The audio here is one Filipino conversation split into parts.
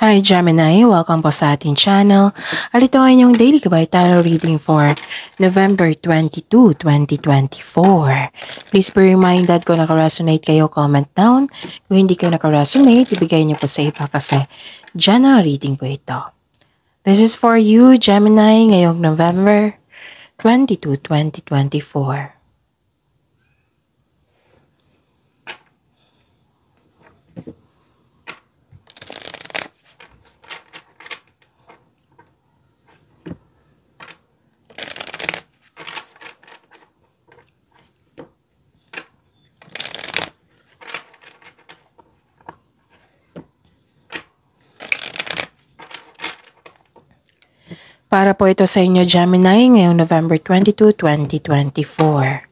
Hi Gemini, welcome po sa ating channel. At ito ay inyong daily gabay tarot reading for November 22, 2024. Please be reminded kung naka-resonate kayo, comment down. Kung hindi kayo naka-resonate, ibigay niyo po sa iba kasi general reading po ito. This is for you, Gemini, ngayong November 22, 2024. Para po ito sa inyo, Gemini, ngayong November 22, 2024.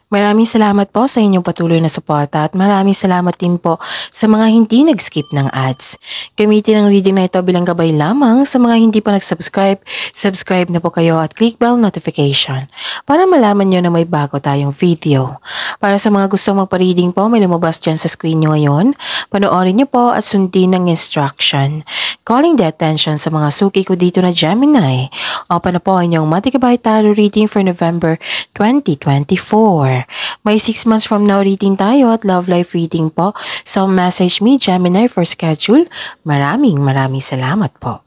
Maraming salamat po sa inyong patuloy na suporta at maraming salamat din po sa mga hindi nag-skip ng ads. Gamitin ang reading na ito bilang gabay lamang sa mga hindi pa nag-subscribe. Subscribe na po kayo at click bell notification para malaman nyo na may bago tayong video. Para sa mga gustong magpa-reading po, may lumabas dyan sa screen nyo ngayon. Panoorin nyo po at sundin ang instruction. Calling the attention sa mga suki ko dito na Gemini. Open na po ang inyong Matigabay Tarot reading for November 2024. May 6 months from now reading tayo at love life reading po. So message me Gemini for schedule. Maraming salamat po.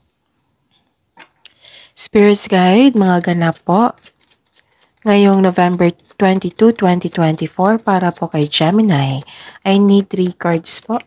Spirits Guide, mga ganap po. Ngayong November 22, 2024 para po kay Gemini. I need 3 cards po.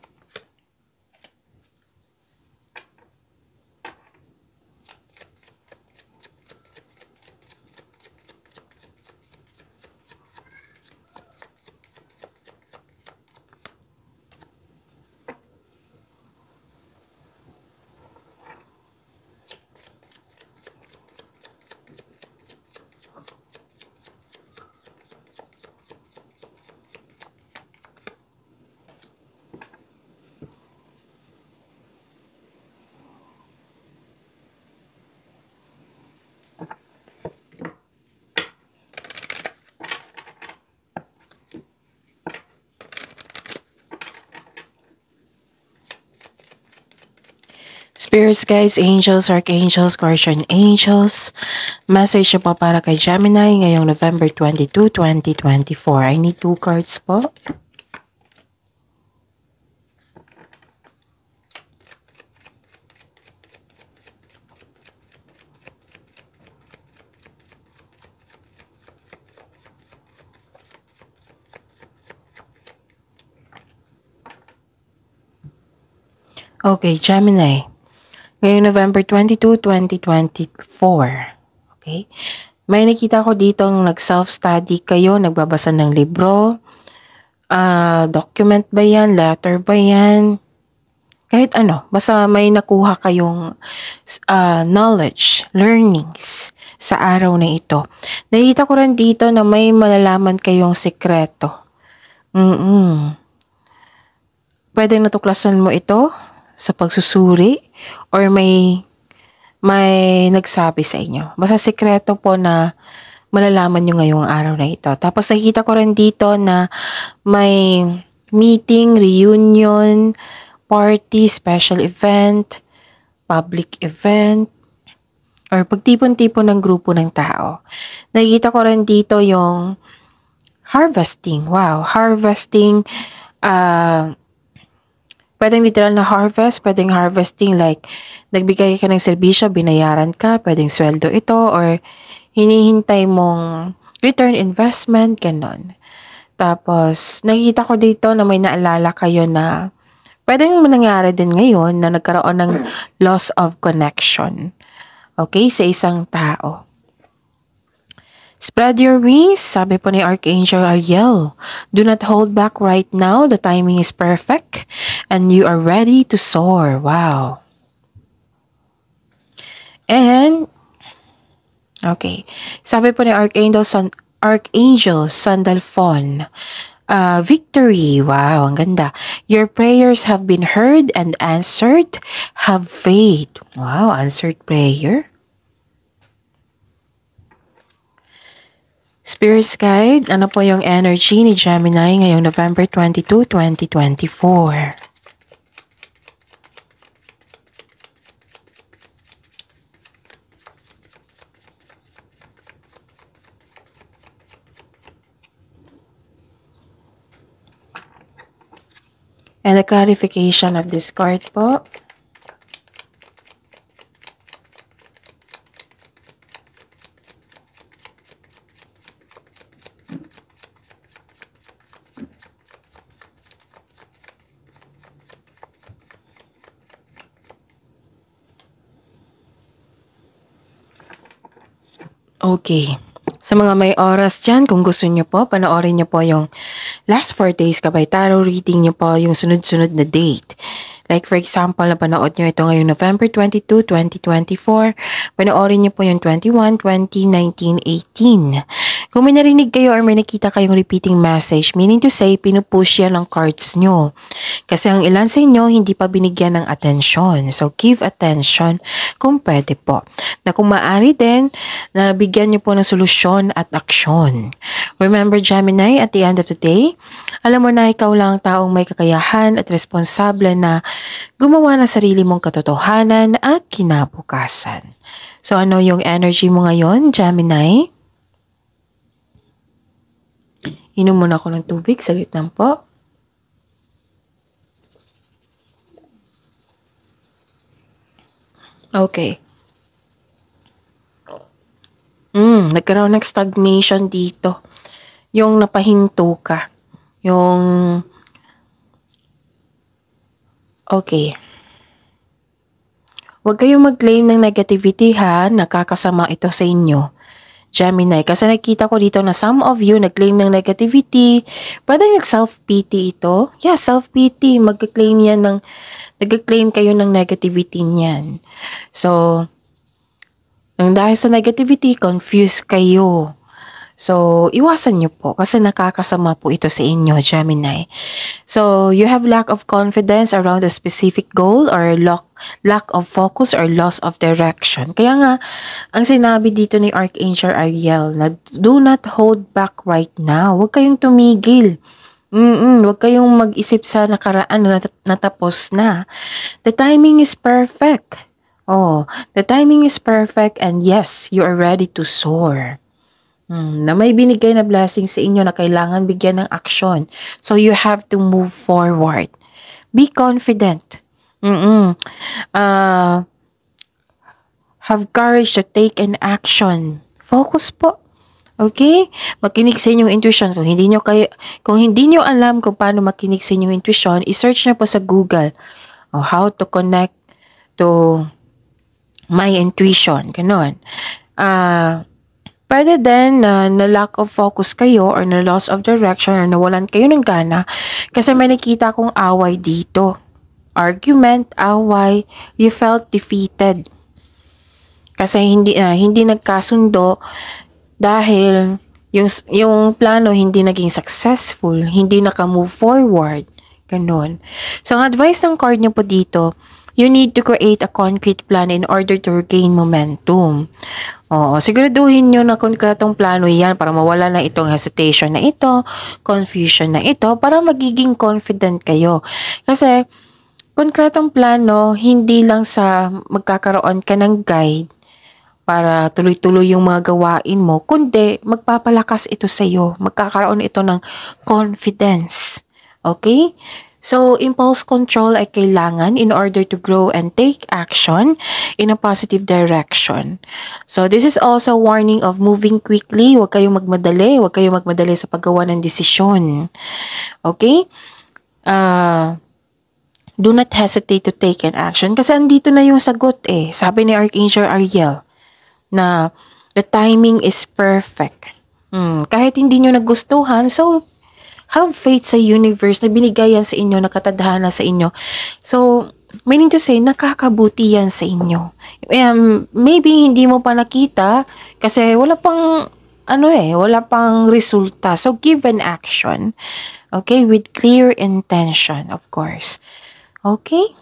Spirits, guys, angels, archangels, guardian angels. Message po para kay Gemini ngayong November 22, 2024. I need 2 cards po. Okay, Gemini. Ngayong November 22, 2024. Okay? May nakita ko ditong nag-self-study kayo, nagbabasa ng libro. Document ba yan? Letter ba yan? Kahit ano, basta may nakuha kayong knowledge, learnings sa araw na ito. Nakita ko rin dito na may malalaman kayong sekreto. Pwedeng natuklasan mo ito sa pagsusuri or may nagsabi sa inyo. Basta sekreto po na malalaman nyo ngayong araw na ito. Tapos nakikita ko rin dito na may meeting, reunion, party, special event, public event, or pagtipon-tipon ng grupo ng tao. Nakikita ko rin dito yung harvesting. Wow, harvesting, pwedeng literal na harvest, pwedeng harvesting like nagbigay ka ng serbisyo, binayaran ka, pwedeng sweldo ito or hinihintay mong return investment, ganon. Tapos, nakikita ko dito na may naalala kayo na pwedeng mangyari din ngayon na nagkaroon ng loss of connection. Okay, sa isang tao. Spread your wings, sabi po ni Archangel Ariel. Do not hold back right now. The timing is perfect and you are ready to soar. Wow. And, okay. Sabi po ni Archangel Sandalphon. Victory. Wow, ang ganda. Your prayers have been heard and answered. Have faith. Wow, answered prayer. Spirit's Guide, ano po yung energy ni Gemini ngayong November 22, 2024? And the clarification of this card po. Okay. Sa mga may oras dyan, kung gusto nyo po, panoorin nyo po yung last 4 days kabay tarot reading nyo po yung sunod-sunod na date. Like for example, napanood nyo ito ngayong November 22, 2024. Panoorin nyo po yung 21, 20, 19, 18. Kung may narinig kayo or may nakita kayong repeating message, meaning to say, pinupush yan ng cards nyo. Kasi ang ilan sa inyo, hindi pa binigyan ng atensyon. So, give attention kung pwede po. Na kung maaari din, na bigyan nyo po ng solusyon at aksyon. Remember, Gemini, at the end of the day, alam mo na ikaw lang ang taong may kakayahan at responsable na gumawa ng sarili mong katotohanan at kinabukasan. So, ano yung energy mo ngayon, Gemini? Inom muna ako ng tubig. Saglit lang po. Okay. Nagkaroon ng stagnation dito. Yung napahinto ka. Yung... Okay. Huwag kayong mag-claim ng negativity ha. Nakakasama ito sa inyo. Gemini, kasi nakita ko dito na some of you nag-claim ng negativity. Pwede nag-self-pity ito. Yeah, self-pity. Mag-claim yan ng... Nag-claim kayo ng negativity niyan. So, nang dahil sa negativity, confused kayo. So, iwasan nyo po kasi nakakasama po ito sa inyo, Gemini. So, you have lack of confidence around a specific goal or lack of focus or loss of direction. Kaya nga, ang sinabi dito ni Archangel Ariel na do not hold back right now. Huwag kayong tumigil. Huwag kayong mag-isip sa nakaraan na natapos na. The timing is perfect. Oh, the timing is perfect and yes, you are ready to soar. Na may binigay na blessing sa inyo na kailangan bigyan ng aksyon. So, you have to move forward. Be confident. Have courage to take an action. Focus po. Okay? Makinig sa inyong intuition. Kung hindi nyo alam kung paano makinig sa inyong intuition, i-search na po sa Google. How to connect to my intuition. Ganon. Pwede din na lack of focus kayo or na loss of direction or nawalan kayo ng gana kasi may nakita kong away dito. Argument, away, you felt defeated. Kasi hindi nagkasundo dahil yung plano hindi naging successful, hindi naka-move forward. Ganon. So, ang advice ng card niyo po dito, you need to create a concrete plan in order to regain momentum. Siguraduhin nyo na konkretong plano yan para mawala na itong hesitation na ito, confusion na ito, para magiging confident kayo. Kasi, konkretong plano, hindi lang sa magkakaroon ka ng guide para tuloy-tuloy yung mga gawain mo, kundi magpapalakas ito sa iyo, magkakaroon ito ng confidence. Okay? So, impulse control ay kailangan in order to grow and take action in a positive direction. So, this is also a warning of moving quickly. Huwag kayong magmadali. Huwag kayong magmadali sa paggawa ng desisyon. Okay? Do not hesitate to take an action. Kasi andito na yung sagot eh. Sabi ni Archangel Ariel na the timing is perfect. Kahit hindi nyo nagustuhan, so, have faith sa universe na binigay yan sa inyo, nakatadhana sa inyo. So, meaning to say, nakakabuti yan sa inyo. Maybe hindi mo pa nakita kasi wala pang resulta. So, give an action. Okay? With clear intention, of course. Okay?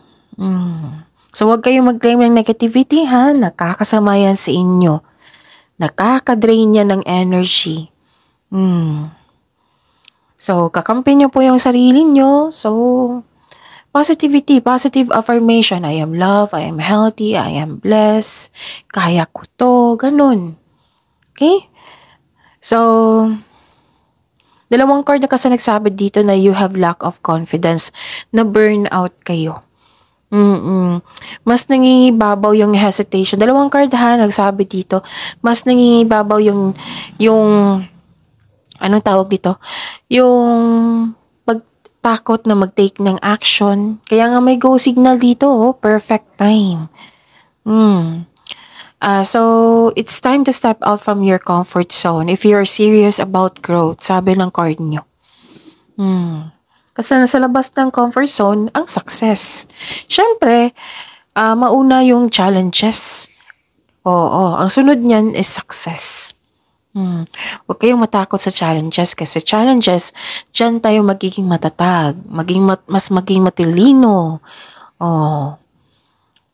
So, huwag kayong mag-claim ng negativity, ha? Nakakasama yan sa inyo. Nakakadrain yan ng energy. So, kakampi nyo po yung sarili nyo. So, positivity, positive affirmation. I am love, I am healthy, I am blessed. Kaya ko to, ganun. Okay? So, Dalawang card na kasi nagsabi dito na you have lack of confidence, na burnout kayo. Mas nangingibabaw yung hesitation. Dalawang card ha, nagsabi dito, mas nangingibabaw yung anong tawag dito? Yung pagtakot na mag-take ng action. Kaya nga may go signal dito, perfect time. So, it's time to step out from your comfort zone if you're serious about growth, sabi ng card nyo. Kasi nasa labas ng comfort zone, ang success. Siyempre, mauna yung challenges. Oo, ang sunod niyan is success. Huwag kayong matakot sa challenges kasi challenges, dyan tayo magiging matatag, mas maging matilino.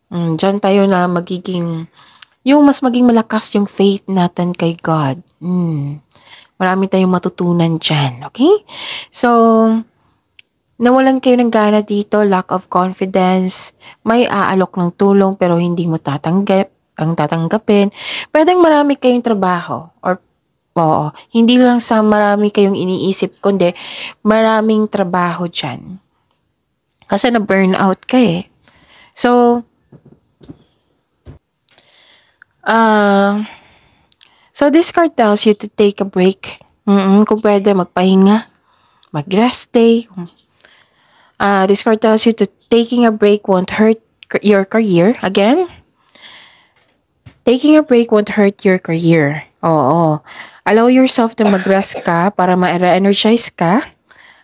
Dyan tayo na yung mas maging malakas yung faith natin kay God. Marami tayong matutunan dyan, okay? So, nawalan kayo ng gana dito, lack of confidence, may aalok ng tulong pero hindi mo tatanggapin. Pwedeng marami kayong trabaho hindi lang sa marami kayong iniisip, kundi maraming trabaho dyan. Kasi na-burnout ka eh. So this card tells you to take a break. Kung pwede, magpahinga, mag-rest day. This card tells you to taking a break won't hurt your career. Again, taking a break won't hurt your career. Oo. Allow yourself to mag-rest ka para ma-re-energize ka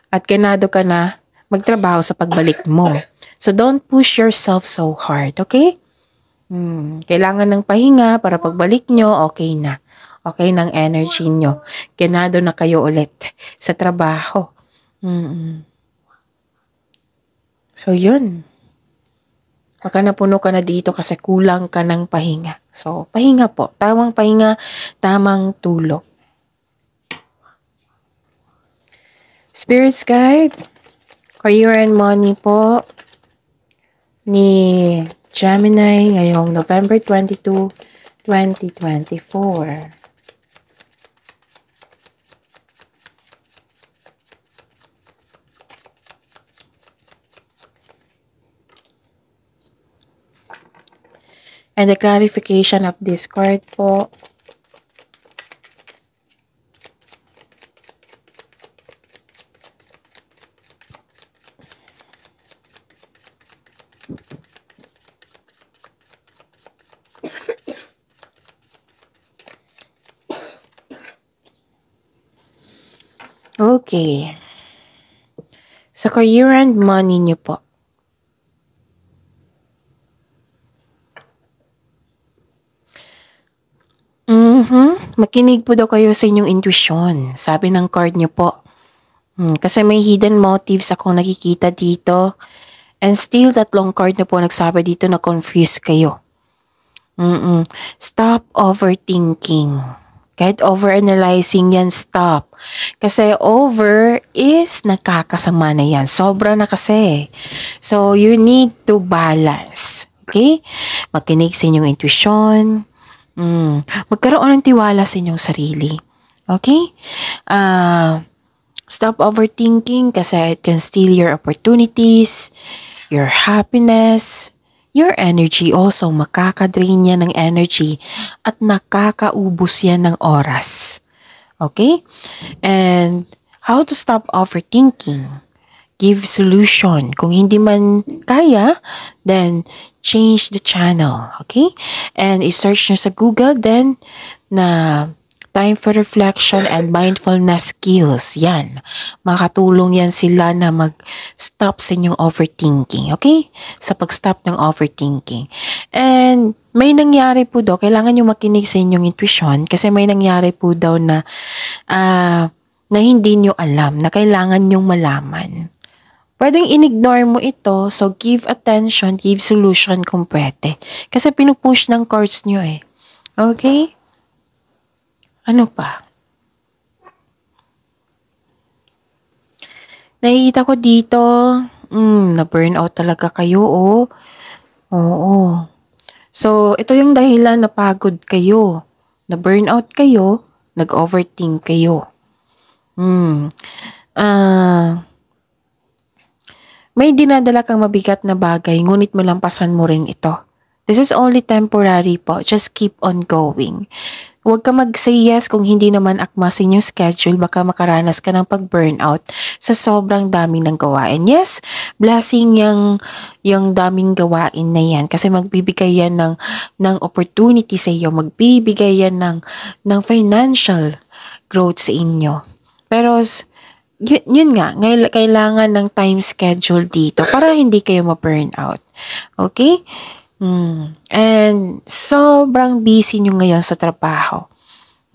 at ganado ka na magtrabaho sa pagbalik mo. So, don't push yourself so hard, okay? Kailangan ng pahinga para pagbalik nyo, okay na. Okay ng energy nyo. Ganado na kayo ulit sa trabaho. So, yun. Baka napuno ka na dito kasi kulang ka ng pahinga. So, pahinga po. Tamang pahinga, tamang tulog. Spirits Guide, Career and Money po ni Gemini ngayong November 22, 2024. And the clarification of this card po. Okay. Sa career and money niyo po. Makinig po daw kayo sa inyong intuition, sabi ng card niyo po. Kasi may hidden motives akong nakikita dito. And still, tatlong card na po nagsabi dito na confused kayo. Stop overthinking. Kahit overanalyzing yan, stop. Kasi over is nakakasama na yan. Sobra na kasi. So, you need to balance. Okay? Makinig sa inyong intuition. Magkaroon ng tiwala sa inyong sarili. Okay? Stop overthinking kasi it can steal your opportunities, your happiness, your energy also. Makakadrain yan ng energy at nakakaubos yan ng oras. Okay? And how to stop overthinking? Give solution. Kung hindi man kaya, then change the channel. Okay? And i-search nyo sa Google then na time for reflection and mindfulness skills. Yan. Makatulong yan sila na mag-stop sa inyong overthinking. Okay? Sa pag-stop ng overthinking. And may nangyari po daw, kailangan nyo makinig sa inyong intuition kasi may nangyari po daw na hindi nyo alam, na kailangan nyong malaman. Pwedeng in-ignore mo ito, so give attention, give solution kung pwede. Kasi pinupush ng cards nyo eh. Okay? Ano pa? Nakikita ko dito, na-burnout talaga kayo, oh. Oo. So, ito yung dahilan na pagod kayo. Na-burnout kayo, nag-overthink kayo. Hmm. Ah, may dinadala kang mabigat na bagay, ngunit malampasan mo rin ito. This is only temporary po. Just keep on going. Huwag ka mag-say yes kung hindi naman akmasin yung schedule. Baka makaranas ka ng pag-burnout sa sobrang dami ng gawain. Yes, blessing yung daming gawain na yan. Kasi magbibigay yan ng opportunity sa iyo. Magbibigay yan ng financial growth sa inyo. Pero yun nga, kailangan ng time schedule dito para hindi kayo ma-burnout. Okay? And sobrang busy nyo ngayon sa trabaho.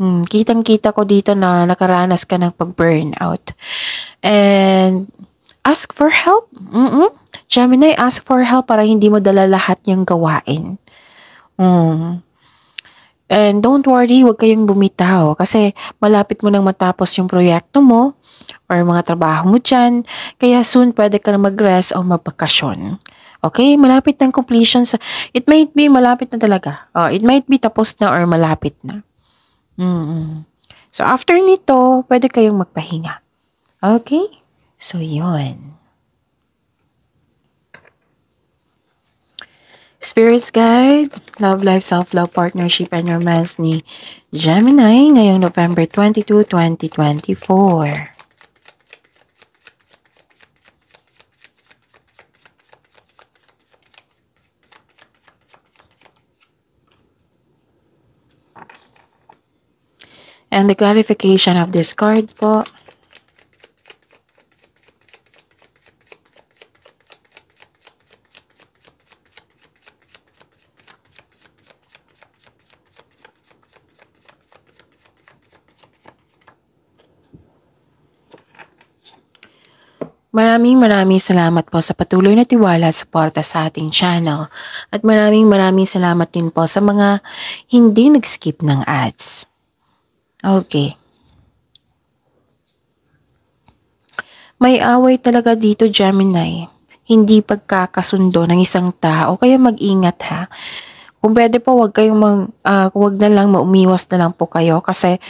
Kitang-kita ko dito na nakaranas ka ng pag-burnout. And ask for help. Gemini, ask for help para hindi mo dala lahat yung gawain. And don't worry, huwag kayong bumitaw kasi malapit mo nang matapos yung proyekto mo or mga trabaho mo dyan. Kaya soon pwede ka na mag-rest o magbakasyon. Okay, malapit ng completion sa, it might be malapit na talaga. It might be tapos na or malapit na. So after nito, pwede kayong magpahinga. Okay? So yun. Spirits Guide, Love Life, Self-Love, Partnership, and Romance ni Gemini ngayong November 22, 2024. And the clarification of this card po. Maraming salamat po sa patuloy na tiwala at suporta sa ating channel. At maraming salamat din po sa mga hindi nag-skip ng ads. Okay. May away talaga dito, Gemini. Hindi pagkakasundo ng isang tao, kaya mag-ingat ha. Kung pwede po, wag na lang maumiwas na lang po kayo kasi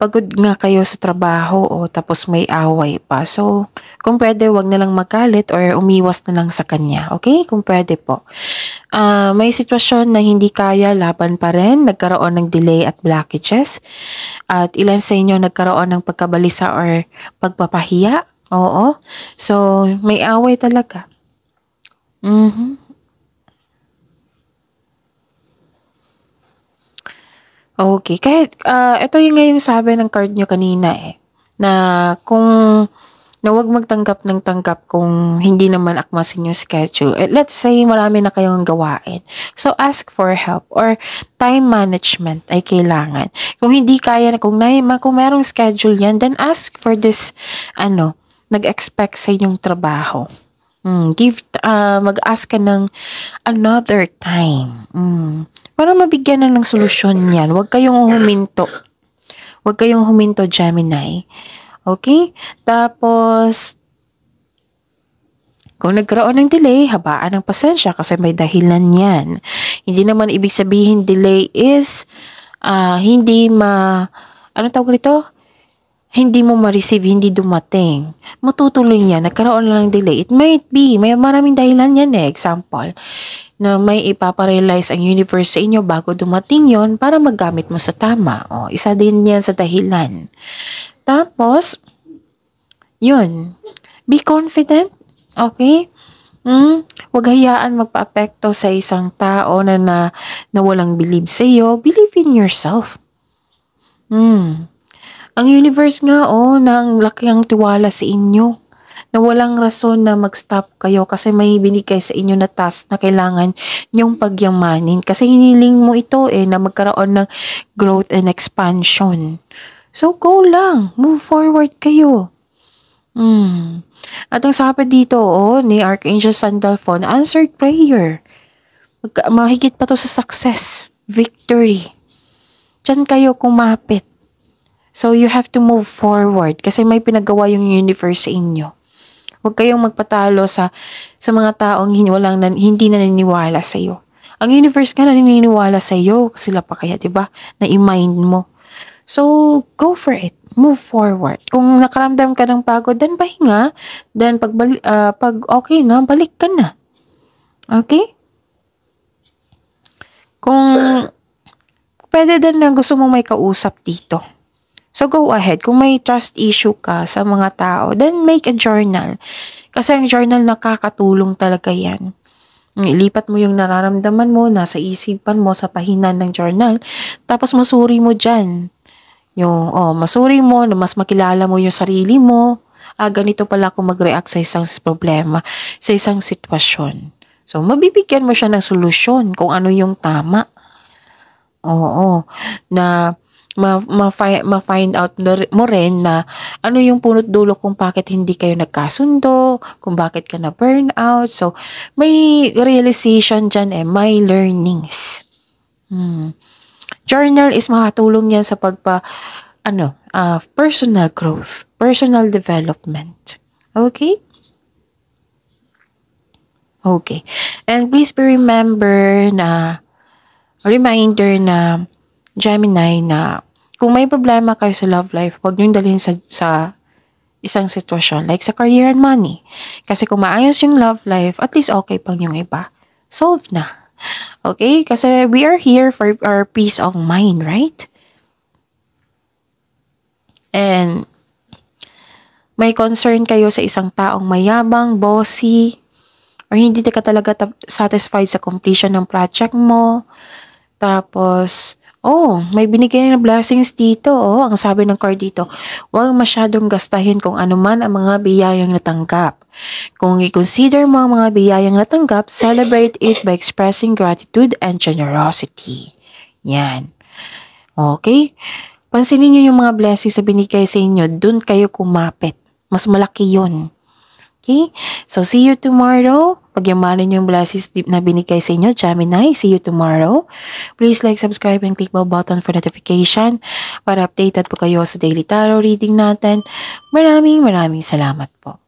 pagod nga kayo sa trabaho tapos may away pa. So, kung pwede, wag na lang magalit or umiwas na lang sa kanya. Okay? Kung pwede po. May sitwasyon na hindi kaya, laban pa rin. Nagkaroon ng delay at blockages. At ilan sa inyo nagkaroon ng pagkabalisa or pagpapahiya. Oo. So, may away talaga. Okay, kahit ito yung ngayong sabi ng card nyo kanina na na huwag magtanggap ng tanggap kung hindi naman akmasin yung schedule. Let's say marami na kayong gawain. So ask for help or time management ay kailangan. Kung hindi kaya kung merong schedule yan, then ask for this nag-expect sa inyong trabaho. Mag-ask ka ng another time. Para mabigyan na ng solusyon yan. Huwag kayong huminto. Huwag kayong huminto, Gemini. Okay? Tapos, kung nagkaroon ng delay, habaan ng pasensya kasi may dahilan yan. Hindi naman ibig sabihin delay is hindi hindi mo ma-receive, hindi dumating. Matutuloy yan. Nagkaroon lang ng delay. It might be. May maraming dahilan yan Example, na may ipaparealize ang universe sa inyo bago dumating yon para maggamit mo sa tama. Isa din yan sa dahilan. Tapos, yun. Be confident. Okay? Huwag hayaan magpa-apekto sa isang tao na walang believe sa iyo. Believe in yourself. Ang universe nga na ang laking tiwala sa inyo. Na walang rason na mag-stop kayo kasi may binigay sa inyo na task na kailangan nyong pagyamanin. Kasi hiniling mo ito na magkaroon ng growth and expansion. So go lang. Move forward kayo. At ang sabi dito ni Archangel Sandalphon, answered prayer. Mahigit pa to sa success, victory. Diyan kayo kumapit. So you have to move forward kasi may pinagawa yung universe sa inyo. Huwag kayong magpatalo sa mga taong hindi naniniwala sa iyo. Ang universe nga naniniwala sa iyo, sila pa kaya, 'di ba? Na i-mind mo. So go for it. move forward. Kung nakaramdam ka ng pagod, then pahinga. Then pag okay na, balik ka na. Okay? Kung pwede din na gusto mong may kausap dito. So go ahead. Kung may trust issue ka sa mga tao, then make a journal. Kasi ang journal nakakatulong talaga yan. Ilipat mo yung nararamdaman mo, nasa isipan mo, sa pahinan ng journal. Tapos masuri mo dyan. Masuri mo, na mas makilala mo yung sarili mo. Ganito pala ako mag-react sa isang problema, sa isang sitwasyon. So, mabibigyan mo siya ng solusyon kung ano yung tama. Na ma-find out mo rin na ano yung punot dulo kung bakit hindi kayo nagkasundo, kung bakit ka na burnout. So, may realization dyan may learnings. Journal is makatulong yan sa personal growth, personal development. Okay? Okay. And please be reminder na Gemini, na kung may problema kayo sa love life, huwag niyong dalhin sa isang sitwasyon like sa career and money. Kasi kung maayos yung love life, at least okay pang yung iba. Solve na. Okay? Kasi we are here for our peace of mind, right? And may concern kayo sa isang taong mayabang, bossy, or hindi ka talaga satisfied sa completion ng project mo. Tapos, may binigay na blessings dito. Ang sabi ng card dito, huwag masyadong gastahin kung ano man ang mga biyayang natanggap. Kung i-consider mo ang mga biyayang natanggap, celebrate it by expressing gratitude and generosity. Yan. Okay? Pansinin nyo yung mga blessings na binigay sa inyo, dun kayo kumapit. Mas malaki yun. Okay? So, see you tomorrow. Pagyamanin yung blessings na binigay sa inyo, Gemini. See you tomorrow. Please like, subscribe, and click bell button for notification para updated po kayo sa daily tarot reading natin. Maraming salamat po.